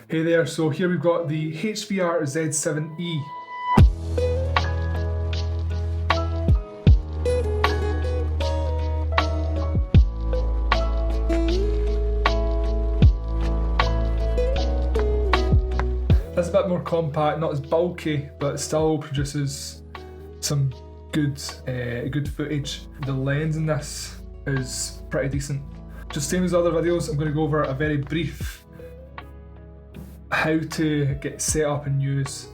Hey there, so here we've got the HVR-Z7E. That's a bit more compact, not as bulky, but it still produces some good footage. The lens in this is pretty decent. Just same as other videos, I'm going to go over a very brief how to get set up and use.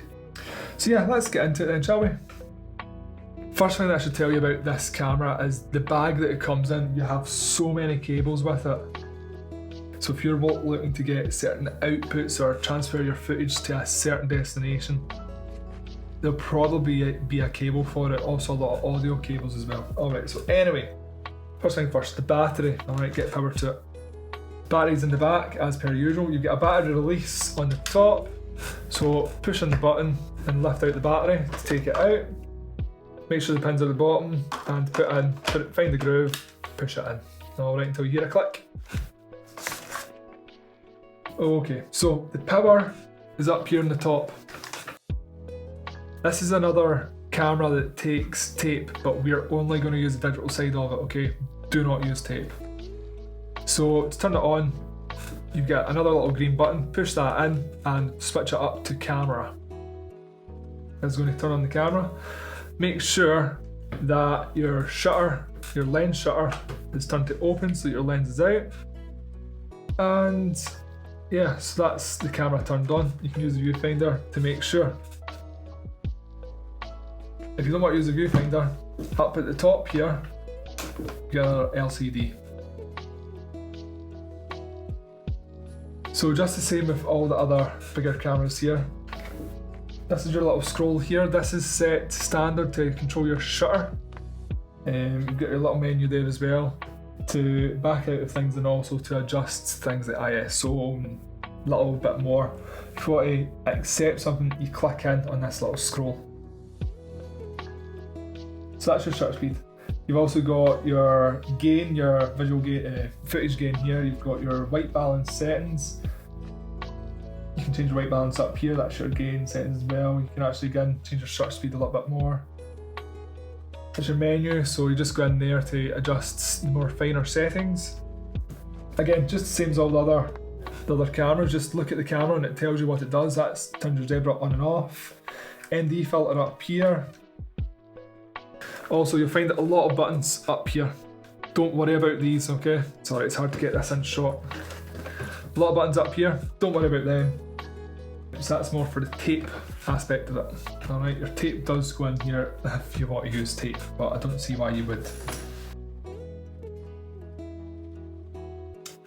So yeah, let's get into it then, shall we? First thing that I should tell you about this camera is the bag that it comes in. You have so many cables with it. So if you're looking to get certain outputs or transfer your footage to a certain destination, there'll probably be a cable for it. Also a lot of audio cables as well. Alright, so anyway, first thing first, the battery. Alright, get power to it. Batteries in the back, as per usual. You get a battery release on the top. So push on the button and lift out the battery to take it out. Make sure the pins are at the bottom and find the groove, push it in. Alright, until you hear a click. Okay, so the power is up here on the top. This is another camera that takes tape, but we're only going to use the digital side of it, okay? Do not use tape. So to turn it on, you get another little green button, push that in and switch it up to camera. It's going to turn on the camera. Make sure that your lens shutter is turned to open so your lens is out. And yeah, so that's the camera turned on. You can use the viewfinder to make sure. If you don't want to use the viewfinder, up at the top here, you get another LCD. So just the same with all the other bigger cameras here. This is your little scroll here. This is set to standard to control your shutter. You've got your little menu there as well to back out of things and also to adjust things like ISO and a little bit more. If you want to accept something, you click in on this little scroll. So that's your shutter speed. You've also got your gain, your visual gain, footage gain here. You've got your white balance settings. You can change your white balance up here. That's your gain settings as well. You can actually again change your shutter speed a little bit more. There's your menu, so you just go in there to adjust the more finer settings. Again, just the same as all the other cameras. Just look at the camera and it tells you what it does. That turns your zebra on and off. ND filter up here. Also, you'll find a lot of buttons up here. Don't worry about these, okay? Sorry, it's hard to get this in shot. A lot of buttons up here, don't worry about them. So that's more for the tape aspect of it. Alright, your tape does go in here if you want to use tape, but I don't see why you would.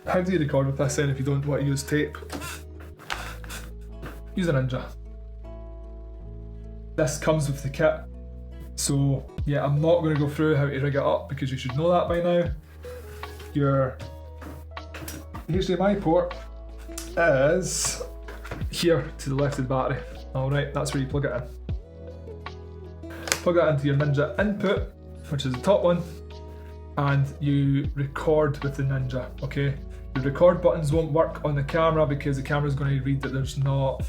How do you record with this then if you don't want to use tape? Use a Ninja. This comes with the kit. So yeah, I'm not going to go through how to rig it up because you should know that by now. Your HDMI port is here to the left of the battery. Alright, that's where you plug it in. Plug that into your Ninja input, which is the top one, and you record with the Ninja, okay? The record buttons won't work on the camera because the camera is going to read that there's not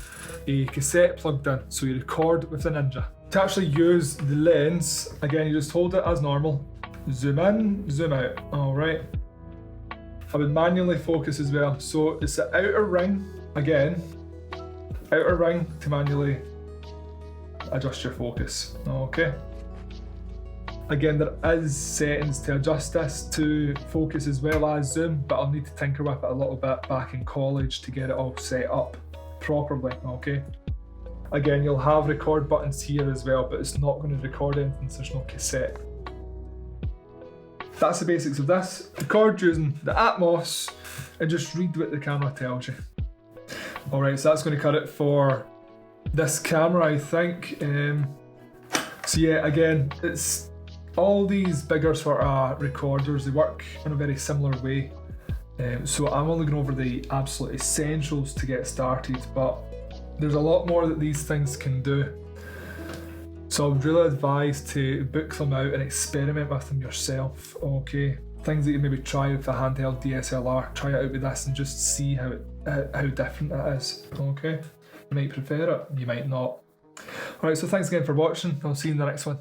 a cassette plugged in, so you record with the Ninja. To actually use the lens, again, you just hold it as normal, zoom in, zoom out, alright. I would manually focus as well, so it's the outer ring, again, outer ring to manually adjust your focus, okay. Again, there is settings to adjust this to focus as well as zoom, but I'll need to tinker with it a little bit back in college to get it all set up properly, okay. Again, you'll have record buttons here as well, but it's not going to record anything, so there's no cassette. That's the basics of this. Record using the Atomos and just read what the camera tells you. Alright, so that's going to cut it for this camera, I think. So yeah, again, it's all these bigger sort of recorders, they work in a very similar way. So I'm only going over the absolute essentials to get started, but there's a lot more that these things can do. So I would really advise to book them out and experiment with them yourself, okay? Things that you maybe try with a handheld DSLR, try it out with this and just see how it how different it is. Okay, you might prefer it, you might not. Alright, so thanks again for watching. I'll see you in the next one.